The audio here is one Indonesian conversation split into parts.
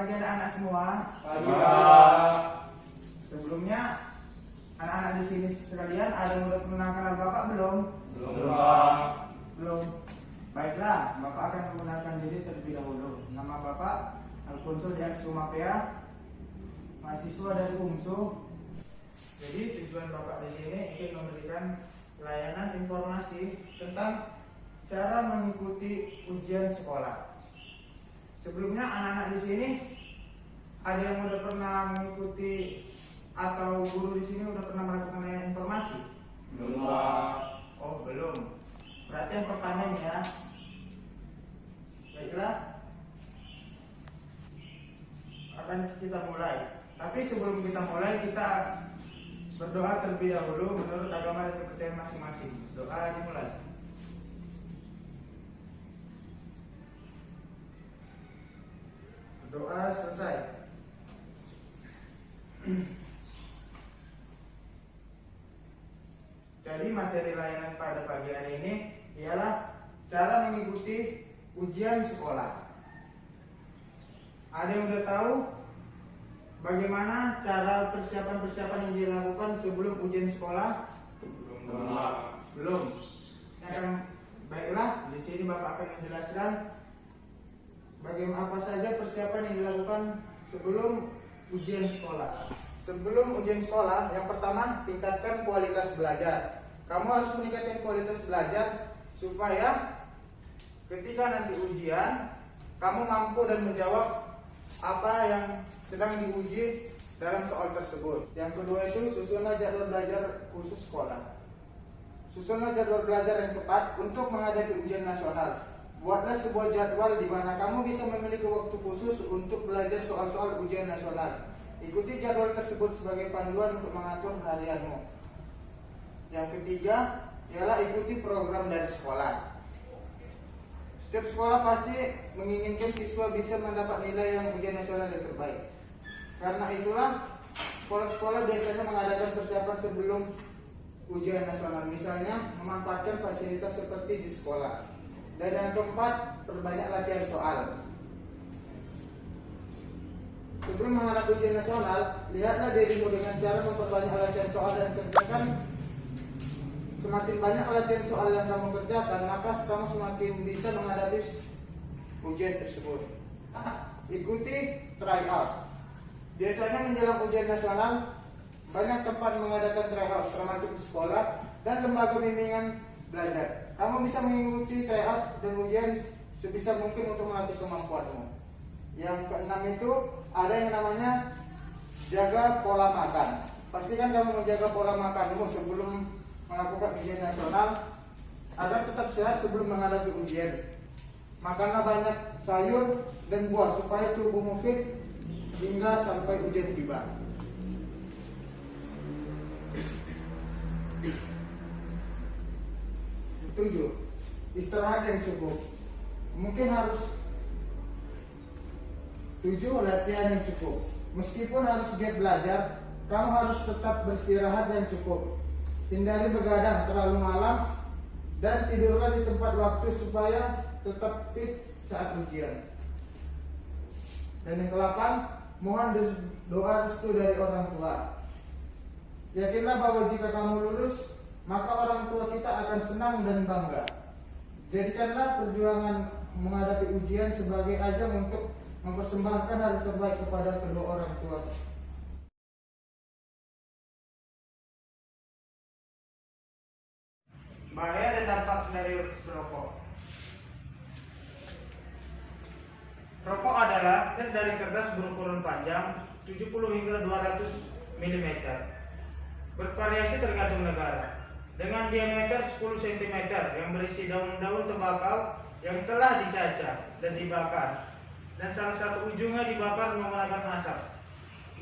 Pagi anak-anak semua. Pagi Pak. Sebelumnya anak-anak di sini sekalian ada yang udah pernah kenal Bapak belum? Belum Pak. Belum. Baiklah, Bapak akan menggunakan diri terlebih dahulu. Nama Bapak Alfonso Dian Sumapea, mahasiswa dari UMSU. Jadi tujuan Bapak di sini ingin memberikan layanan informasi tentang cara mengikuti ujian sekolah. Sebelumnya anak-anak di sini ada yang udah pernah mengikuti atau guru di sini udah pernah melakukan layanan informasi? Belum Pak. Oh belum. Berarti yang pertama ini ya. Baiklah, akan kita mulai. Tapi sebelum kita mulai kita berdoa terlebih dahulu menurut agama dan kepercayaan masing-masing. Doa dimulai. Doa selesai. Jadi materi layanan pada pagi hari ini ialah cara mengikuti ujian sekolah. Ada yang udah tahu bagaimana cara persiapan-persiapan yang dilakukan sebelum ujian sekolah? Belum Pak. Belum. Baiklah, di sini Bapak akan menjelaskan bagaimana apa saja persiapan yang dilakukan sebelum ujian sekolah. Sebelum ujian sekolah, yang pertama tingkatkan kualitas belajar. Kamu harus meningkatkan kualitas belajar supaya ketika nanti ujian kamu mampu dan menjawab apa yang sedang diuji dalam soal tersebut. Yang kedua itu susunlah jadwal belajar khusus sekolah. Susunlah jadwal belajar yang tepat untuk menghadapi ujian nasional. Buatlah sebuah jadwal di mana kamu bisa memiliki waktu khusus untuk belajar soal-soal ujian nasional. Ikuti jadwal tersebut sebagai panduan untuk mengatur harianmu. Yang ketiga ialah ikuti program dari sekolah. Setiap sekolah pasti menginginkan siswa bisa mendapat nilai yang ujian nasional yang terbaik. Karena itulah sekolah-sekolah biasanya mengadakan persiapan sebelum ujian nasional. Misalnya memanfaatkan fasilitas seperti di sekolah. Dan yang keempat, perbanyak latihan soal. Sebelum menghadapi ujian nasional, lihatlah dirimu dengan cara memperbanyak latihan soal dan kerjakan. Semakin banyak latihan soal yang kamu kerjakan, maka kamu semakin bisa menghadapi ujian tersebut. Ikuti tryout. Biasanya menjelang ujian nasional, banyak tempat mengadakan tryout, termasuk di sekolah dan lembaga bimbingan belajar. Kamu bisa mengikuti tryout dan ujian sebisa mungkin untuk melatih kemampuanmu. Yang keenam itu ada yang namanya jaga pola makan. Pastikan kamu menjaga pola makanmu sebelum melakukan ujian nasional agar tetap sehat sebelum menghadapi ujian. Makanlah banyak sayur dan buah supaya tubuhmu fit hingga sampai ujian tiba. 7. Istirahat yang cukup. Mungkin harus 7. Latihan yang cukup. Meskipun harus giat belajar, kamu harus tetap beristirahat yang cukup. Hindari begadang terlalu malam dan tidurlah di tempat waktu supaya tetap fit saat ujian. Dan yang ke-8, mohon doa restu dari orang tua. Yakinlah bahwa jika kamu lulus, maka orang tua kita akan senang dan bangga. Jadikanlah perjuangan menghadapi ujian sebagai ajang untuk mempersembahkan hal terbaik kepada kedua orang tua. Bahaya dan dampak dari rokok. Rokok adalah zat dari kertas berukuran panjang 70 hingga 200 mm. Bervariasi tergantung negara. Dengan diameter 10 cm yang berisi daun-daun tembakau yang telah dicacah dan dibakar, dan salah satu ujungnya dibakar menggunakan asap,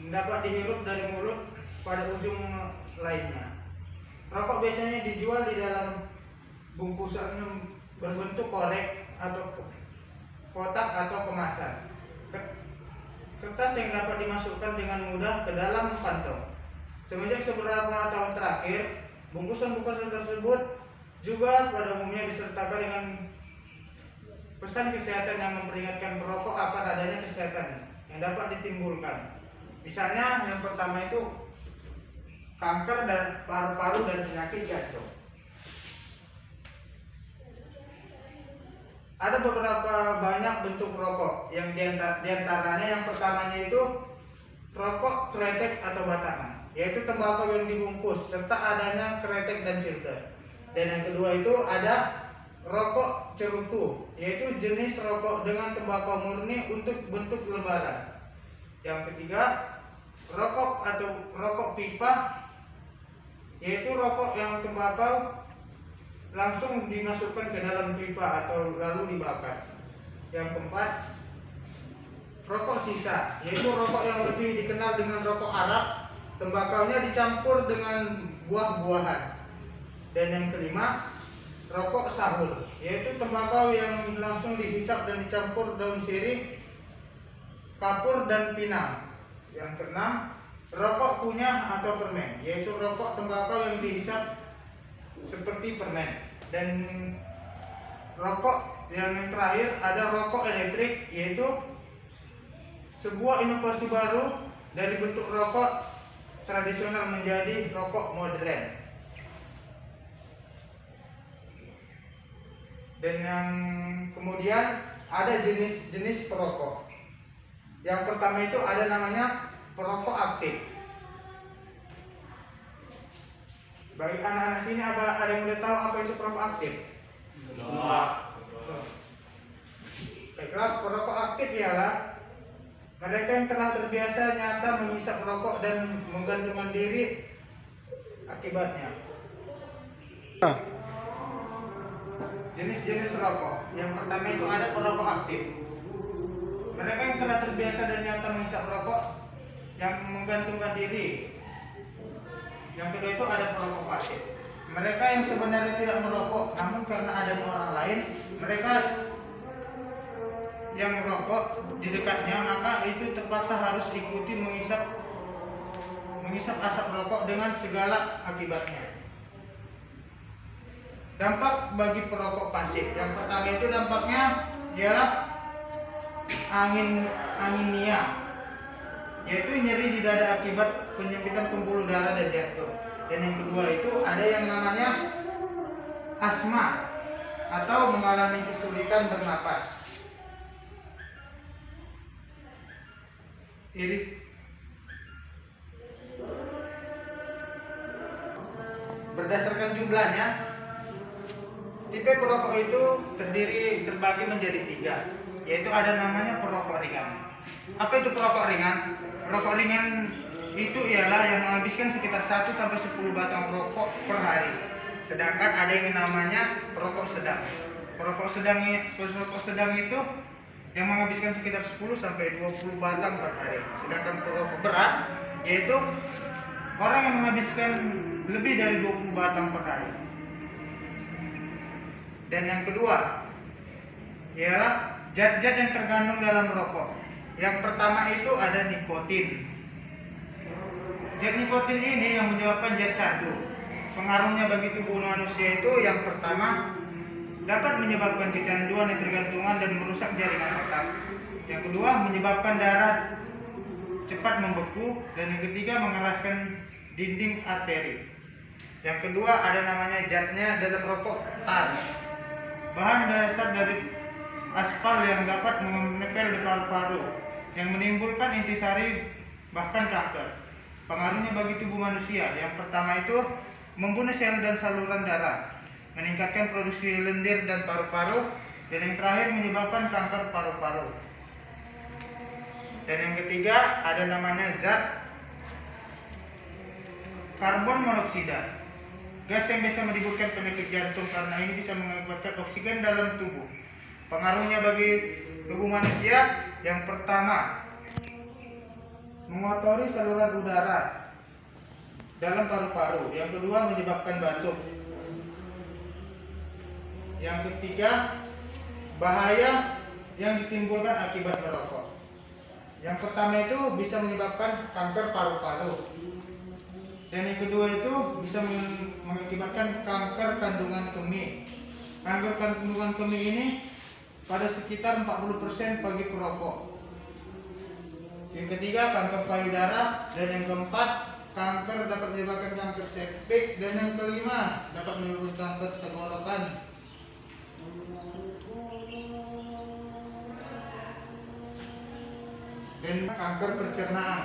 dapat dihirup dari mulut pada ujung lainnya. Rokok biasanya dijual di dalam bungkusan berbentuk korek atau kotak atau kemasan. Kertas yang dapat dimasukkan dengan mudah ke dalam kantong. Semenjak beberapa tahun terakhir, bungkusan-bungkusan tersebut juga pada umumnya disertakan dengan pesan kesehatan yang memperingatkan perokok akan adanya kesehatan yang dapat ditimbulkan. Misalnya yang pertama itu kanker dan paru-paru dan penyakit jantung. Ada beberapa banyak bentuk rokok, yang diantaranya yang pertamanya itu rokok kretek atau batangan, yaitu tembakau yang dibungkus serta adanya kretek dan filter. Dan yang kedua itu ada rokok cerutu, yaitu jenis rokok dengan tembakau murni untuk bentuk lembaran. Yang ketiga, rokok atau rokok pipa, yaitu rokok yang tembakau langsung dimasukkan ke dalam pipa atau lalu dibakar. Yang keempat, rokok sisa, yaitu rokok yang lebih dikenal dengan rokok Arab, tembakaunya dicampur dengan buah-buahan. Dan yang kelima, rokok sahur, yaitu tembakau yang langsung dihisap dan dicampur daun sirih, kapur dan pinang. Yang keenam, rokok kunyah atau permen, yaitu rokok tembakau yang dihisap seperti permen. Dan rokok yang terakhir ada rokok elektrik, yaitu sebuah inovasi baru dari bentuk rokok tradisional menjadi rokok modern. Dan yang kemudian ada jenis-jenis perokok. Yang pertama itu ada namanya perokok aktif. Bagi anak-anak sini ada yang udah tahu apa itu perokok aktif? Baiklah, perokok aktif ialah mereka yang telah terbiasa nyata menghisap rokok dan menggantungkan diri akibatnya. Jenis-jenis rokok. Yang pertama itu ada perokok aktif. Mereka yang telah terbiasa dan nyata menghisap rokok yang menggantungkan diri. Yang kedua itu ada perokok pasif. Mereka yang sebenarnya tidak merokok, namun karena adanya orang lain, mereka yang merokok di dekatnya, maka itu terpaksa harus ikuti menghisap asap rokok dengan segala akibatnya. Dampak bagi perokok pasif. Yang pertama itu dampaknya ialah anemia, yaitu nyeri di dada akibat penyempitan pembuluh darah dan jantung. Dan yang kedua itu ada yang namanya asma atau mengalami kesulitan bernapas. Berdasarkan jumlahnya, tipe perokok itu terbagi menjadi 3, yaitu ada namanya perokok ringan. Apa itu perokok ringan? Perokok ringan itu ialah yang menghabiskan sekitar 1-10 batang rokok per hari. Sedangkan ada yang namanya perokok sedang. Perokok sedang itu yang menghabiskan sekitar 10-20 batang per hari. Sedangkan perokok berat yaitu orang yang menghabiskan lebih dari 20 batang per hari. Dan yang kedua ialah zat-zat yang terkandung dalam rokok. Yang pertama itu ada nikotin. Zat nikotin ini yang menyebabkan zat candu. Pengaruhnya bagi tubuh manusia itu yang pertama dapat menyebabkan kecanduan, ketergantungan dan merusak jaringan otak. Yang kedua menyebabkan darah cepat membeku, dan yang ketiga mengeraskan dinding arteri. Yang kedua ada namanya zatnya dalam rokok tar. Bahan dasar dari aspal yang dapat menempel di paru-paru yang menimbulkan intisari bahkan kanker. Pengaruhnya bagi tubuh manusia, yang pertama itu membunuh sel dan saluran darah, meningkatkan produksi lendir dan paru-paru, dan yang terakhir menyebabkan kanker paru-paru. Dan yang ketiga ada namanya zat karbon monoksida, gas yang bisa menimbulkan penyakit jantung karena ini bisa mengakibatkan oksigen dalam tubuh. Pengaruhnya bagi tubuh manusia, yang pertama mengotori saluran udara dalam paru-paru, yang kedua menyebabkan batuk, yang ketiga bahaya yang ditimbulkan akibat merokok. Yang pertama itu bisa menyebabkan kanker paru-paru, dan yang kedua itu bisa mengakibatkan kanker kandungan kemih. Kanker kandungan kemih ini pada sekitar 40% bagi perokok. Yang ketiga, kanker payudara. Dan yang keempat, kanker dapat menyebabkan kanker serviks. Dan yang kelima, dapat menyebabkan kanker tenggorokan. Dan kanker pencernaan.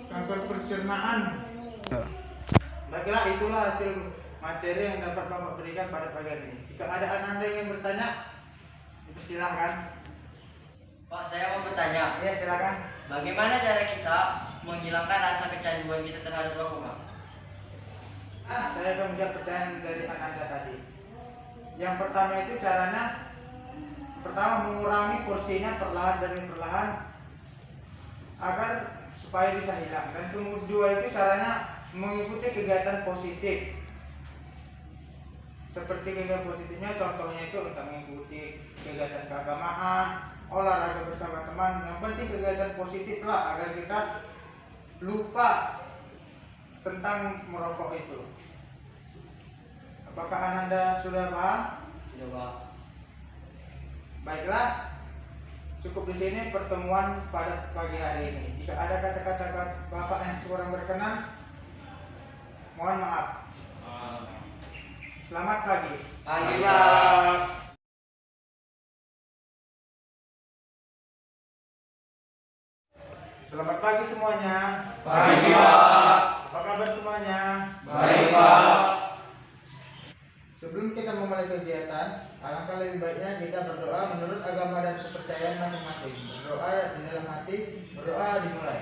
Kanker pencernaan. Baiklah, itulah hasil materi yang dapat Bapak berikan pada pagi hari ini. Jika ada Anda yang bertanya, silakan. Pak, saya mau bertanya. Ya, silakan. Bagaimana cara kita menghilangkan rasa kecanduan kita terhadap rokok, Pak? Saya akan menjawab pertanyaan dari Anda tadi. Yang pertama itu caranya, pertama mengurangi porsinya perlahan demi perlahan agar supaya bisa hilang. Dan kedua itu caranya mengikuti kegiatan positif. Seperti kegiatan positifnya, contohnya itu untuk mengikuti kegiatan keagamaan, olahraga bersama teman. Yang penting kegiatan positif lah agar kita lupa tentang merokok itu. Apakah Anda sudah paham? Sudah, Pak. Baiklah, cukup di sini pertemuan pada pagi hari ini. Jika ada kata-kata Bapak yang kurang berkenan, mohon maaf. Selamat pagi. Pagi, Pagi, Pak. Pak. Selamat pagi semuanya. Pagi, Pak. Apa kabar semuanya? Baik, Pak. Sebelum kita memulai kegiatan, alangkah lebih baiknya kita berdoa menurut agama dan kepercayaan masing-masing. Berdoa di dalam hati, berdoa dimulai.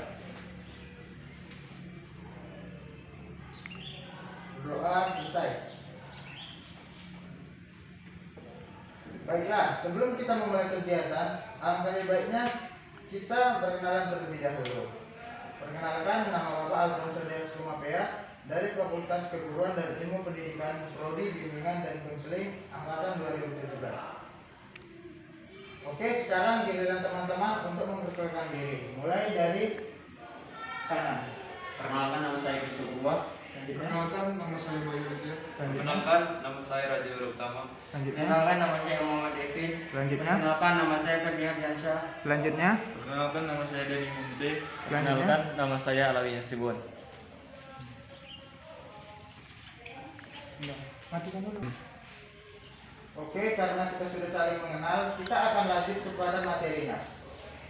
Berdoa selesai. Baiklah, sebelum kita memulai kegiatan, alangkah lebih baiknya kita berkenalan terlebih dahulu. Perkenalkan, nama Bapak Alfons Surya Sumapea dari Fakultas Keguruan dan Ilmu Pendidikan, Prodi Bimbingan dan Konseling Angkatan 2017. Oke, sekarang giliran teman-teman untuk memperkenalkan diri. Mulai dari kanan. Perkenalkan, nama saya Kristo Purba. Selanjutnya. Perkenalkan, nama saya Bayu Widya. Perkenalkan, nama saya Raja Utama. Selanjutnya. Perkenalkan, nama saya Muhammad Evin. Selanjutnya. Perkenalkan, nama saya Ferdi Hardiansyah. Selanjutnya. Perkenalkan, nama saya Denny Munte. Selanjutnya. nama saya Alawi Yasibun. Matikan dulu. Oke, karena kita sudah saling mengenal, kita akan lanjut kepada materinya.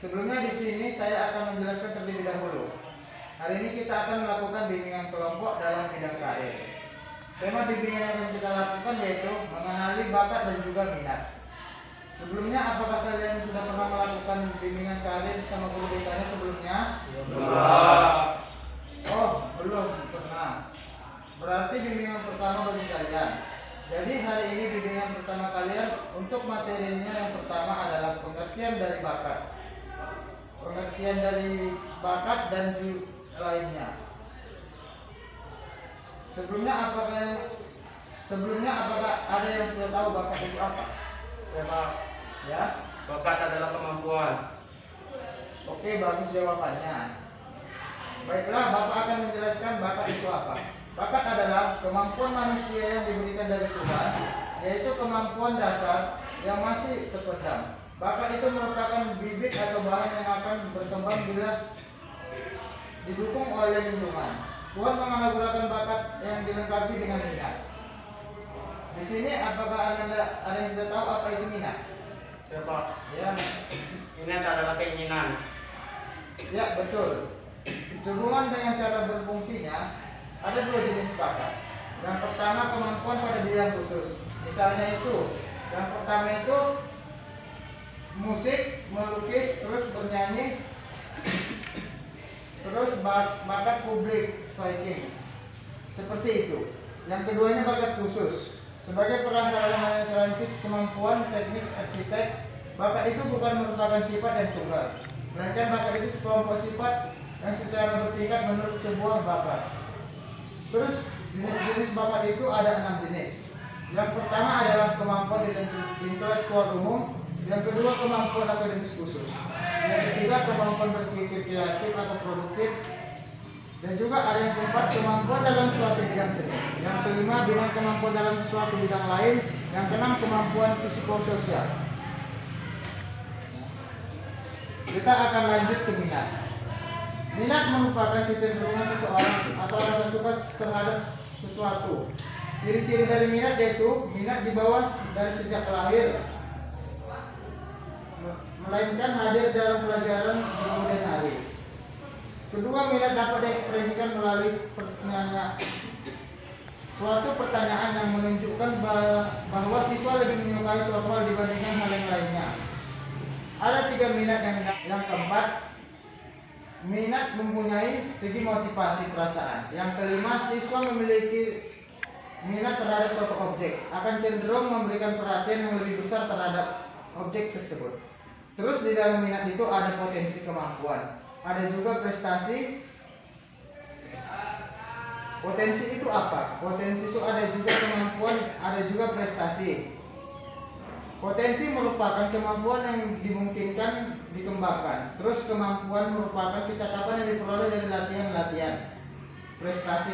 Sebelumnya di sini saya akan menjelaskan terlebih dahulu. Hari ini kita akan melakukan bimbingan kelompok dalam bidang karir. Tema bimbingan yang akan kita lakukan yaitu mengenali bakat dan juga minat. Sebelumnya, apakah kalian sudah pernah melakukan bimbingan karir sama guru BK-nya sebelumnya? Belum. Oh, belum pernah. Berarti bimbingan pertama bagi kalian. Jadi hari ini bimbingan pertama kalian untuk materinya yang pertama adalah pengertian dari bakat. Pengertian dari bakat dan lainnya. Sebelumnya apakah ada yang sudah tahu bakat itu apa? Ya, Pak. Ya. Bakat adalah kemampuan. Oke, bagus jawabannya. Baiklah, Bapak akan menjelaskan bakat itu apa. Bakat adalah kemampuan manusia yang diberikan dari Tuhan, yaitu kemampuan dasar yang masih terpendam. Bakat itu merupakan bibit atau bahan yang akan berkembang bila didukung oleh lingkungan. Tuhan menganugerahkan bakat yang dilengkapi dengan minat. Di sini apakah ada yang sudah tahu apa itu minat? Siapa? Ya, Minat adalah keinginan. ya betul. Sehubungan dengan cara berfungsinya, ada dua jenis bakat. Yang pertama kemampuan pada bidang khusus. Misalnya itu, yang pertama itu musik, melukis, terus bernyanyi, terus bakat public speaking. Seperti itu. Yang keduanya bakat khusus. Sebagai peran dalam analisis kemampuan teknik arsitek, bakat itu bukan merupakan sifat yang tunggal, melainkan bakat itu sekelompok sifat yang secara bertingkat menurut sebuah bakat. Terus jenis-jenis bakat itu ada 6 jenis. Yang pertama adalah kemampuan intelektual umum, yang kedua kemampuan akademis khusus, yang ketiga kemampuan berpikir kreatif atau produktif, dan juga ada yang keempat kemampuan dalam suatu bidang seni, yang kelima bidang kemampuan dalam suatu bidang lain, yang keenam kemampuan psikososial. Kita akan lanjut ke minat. Minat merupakan kecenderungan seseorang atau rasa suka terhadap sesuatu. Ciri-ciri dari minat yaitu minat dibawa dari sejak lahir, melainkan hadir dalam pelajaran di kemudian hari. Kedua, minat dapat diekspresikan melalui suatu pertanyaan yang menunjukkan bahwa siswa lebih menyukai suatu hal dibandingkan hal yang lainnya. Ada 3 minat. Yang keempat, minat mempunyai segi motivasi perasaan. Yang kelima, siswa memiliki minat terhadap suatu objek, akan cenderung memberikan perhatian yang lebih besar terhadap objek tersebut. Terus di dalam minat itu ada potensi kemampuan, ada juga prestasi. Potensi itu apa? Potensi itu ada juga kemampuan, ada juga prestasi. Potensi merupakan kemampuan yang dimungkinkan dikembangkan. Terus kemampuan merupakan kecakapan yang diperoleh dari latihan-latihan. Prestasi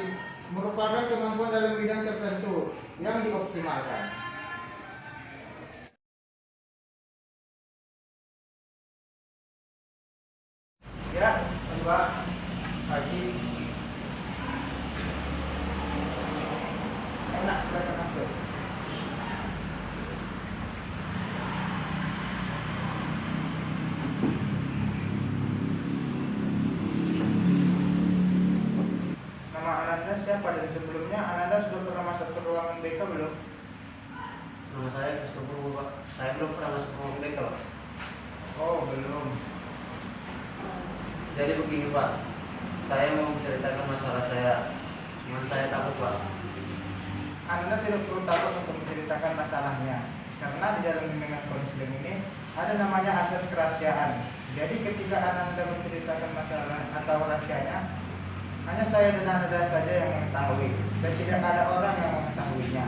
merupakan kemampuan dalam bidang tertentu yang dioptimalkan. Ya, Pak, pagi. Enak, silakan masuk. Nama Ananda siapa dan sebelumnya Ananda sudah pernah masuk ke ruangan BK belum? Nama saya Christopher, Pak. Saya belum pernah masuk ruang BK, Pak. Oh, belum. Jadi begini, Pak. Saya mau menceritakan masalah saya. Cuman saya takut, Pak. Anda tidak perlu takut untuk menceritakan masalahnya, karena di dalam bimbingan konseling ini ada namanya asas kerahasiaan. Jadi ketika Anda menceritakan masalah atau rahasianya, hanya saya dan Anda saja yang mengetahui, dan tidak ada orang yang mengetahuinya.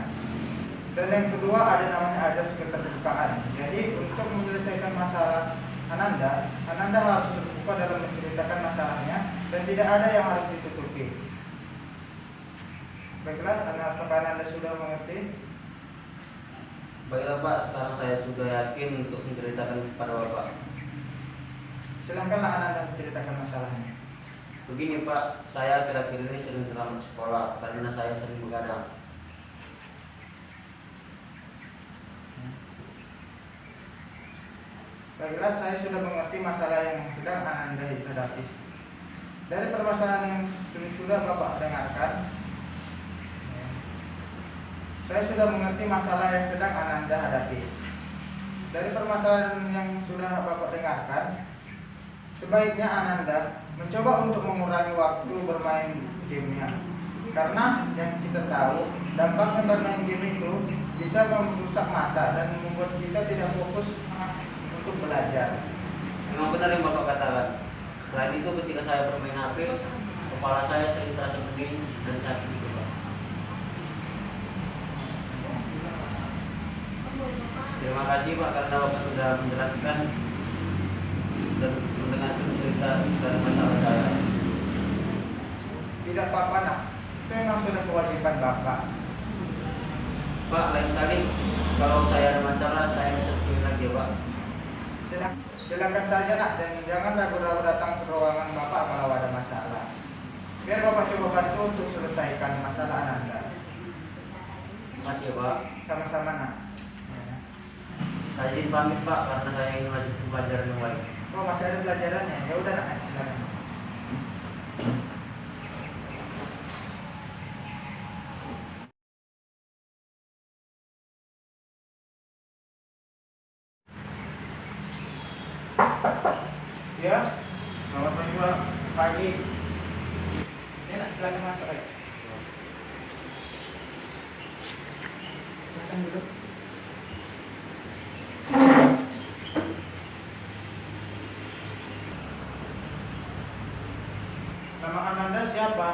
Dan yang kedua ada namanya asas keterbukaan. Jadi untuk menyelesaikan masalah Ananda harus terbuka dalam menceritakan masalahnya, dan tidak ada yang harus ditutupi. Baiklah, apakah Anda sudah mengerti? Baiklah, Pak. Sekarang saya sudah yakin untuk menceritakan kepada Bapak. Silahkanlah Anda menceritakan masalahnya. Begini, Pak. Saya akhir-akhir ini sering terlambat sekolah karena saya sering begadang. Baiklah, saya sudah mengerti masalah yang sedang Anda hadapi. Dari permasalahan yang sudah Bapak dengarkan, saya sudah mengerti masalah yang sedang Ananda hadapi. Dari permasalahan yang sudah Bapak dengarkan, sebaiknya Ananda mencoba untuk mengurangi waktu bermain gamenya. Karena yang kita tahu, dampaknya bermain game itu bisa merusak mata dan membuat kita tidak fokus untuk belajar. Memang benar yang Bapak katakan. Selain itu, ketika saya bermain HP, kepala saya sering terasa pening dan sakit gitu, Pak. Terima kasih, Pak, karena Bapak sudah menjelaskan dan mendengarkan cerita dari masalah saya. Tidak apa-apa, nak. Itu memang sudah kewajiban Bapak. Pak, lain kali kalau saya ada masalah, saya bisa hubungi lagi, Pak. Silakan saja, nak, dan jangan ragu-ragu datang ke ruangan Bapak kalau ada masalah. Biar Bapak coba bantu untuk selesaikan masalah Anda. Terima kasih, Pak. Sama-sama, nak. Saya izin pamit, Pak, karena saya ingin melanjutkan pelajaran yang lain. Oh, masih ada pelajarannya? Ya udah, nak, silakan. Ya, selamat pagi, Pak. Pagi. Ini, nak, silakan masuk aja. Makan dulu. Nama Ananda siapa?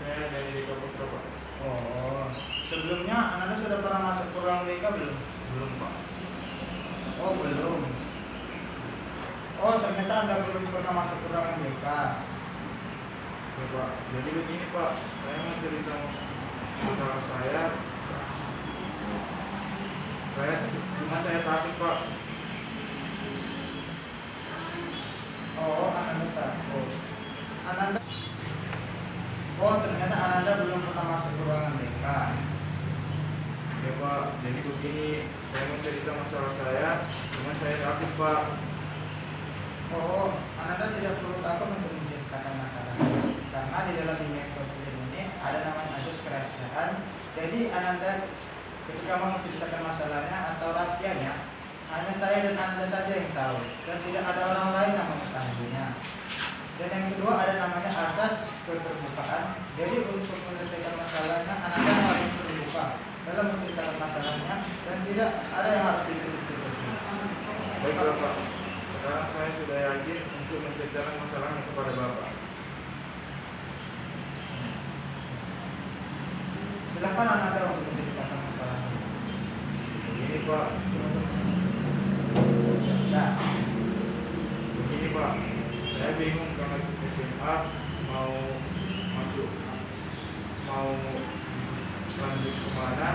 Saya dari Tokotra, Pak. Oh, sebelumnya Ananda sudah pernah masuk ke ruang BK belum? Belum, Pak. Oh, belum. Oh, ternyata Anda belum pernah masuk ke ruangan BK. Ya, Pak. Jadi begini, Pak, saya mau cerita masalah saya. Saya takut, Pak. Oh, Ananda takut. Ananda. Oh, ternyata Ananda belum pernah masuk ke ruangan BK. Ya Pak, jadi begini, saya mau cerita masalah saya, cuma saya takut Pak. Oh, Ananda tidak perlu takut untuk menceritakan masalah. Karena di dalam dunia konseling ini ada namanya asas kerahasiaan. Jadi Ananda ketika mau menceritakan masalahnya atau rahasianya, hanya saya dan Anda saja yang tahu, dan tidak ada orang lain yang mengetahuinya. Dan yang kedua ada namanya asas keterbukaan. Jadi untuk menyelesaikan masalahnya, Anda harus terbuka dalam menceritakan masalahnya, dan tidak ada yang harus ditutup-tutupi. Baiklah Pak, sekarang saya sudah yakin untuk menceritakan masalahnya kepada Bapak. Silakan Anda untuk menceritakan masalahnya. Begini Pak, Ya. begini Pak, saya bingung karena SMA mau masuk, mau lanjut kemana.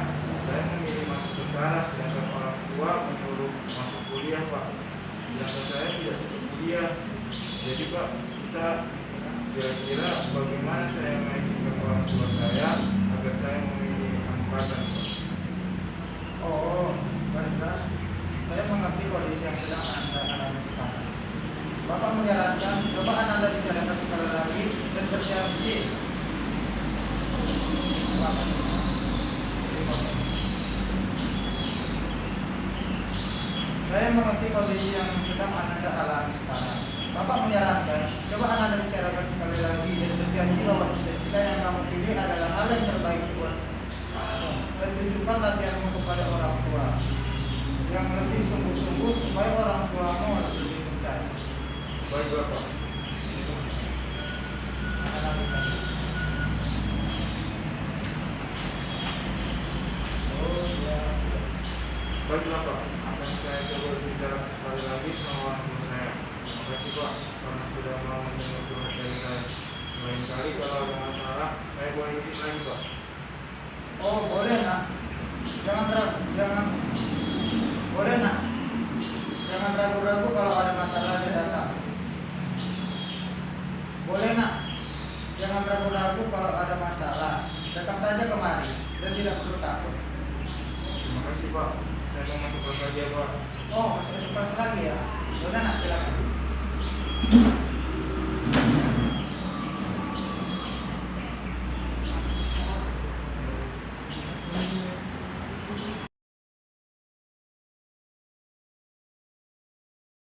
Saya memilih masuk tentara, sedangkan orang tua menyuruh masuk kuliah Pak. Sedangkan saya tidak suka kuliah. Jadi Pak, kita kira-kira bagaimana saya meyakinkan orang tua saya agar saya memilih angkatan Pak. Oh, baiklah. Saya mengerti kondisi yang sedang Anda alami sekarang. Bapak menyarankan, coba Anda bicarakan sekali lagi dan berjanji. Bapak. Saya mengerti kondisi yang sedang Anda alami sekarang. Bapak menyarankan, coba Anda bicarakan sekali lagi dan berjanji bahwa cita-cita yang kamu pilih adalah hal yang terbaik buat kamu. Dan tunjukkan latihanmu kepada orang tua yang lebih sungguh-sungguh supaya orang tuamu lebih percaya. Baiklah Pak. Oh ya. Baiklah Pak, akan saya coba bicara sekali lagi sama orang tua saya. Terima kasih Pak, karena sudah mau mendengar curhat dari saya. Lain kali kalau ada masalah, saya boleh isi lagi Pak. Oh boleh nak. Jangan boleh nak. Jangan ragu-ragu kalau ada masalah dia datang. Boleh nak. Jangan ragu-ragu kalau ada masalah. Datang saja kemari dan tidak perlu takut. Terima kasih Pak, saya mau masuk kelas lagi ya Pak. Oh masih ada kelas lagi ya. Boleh nak silakan.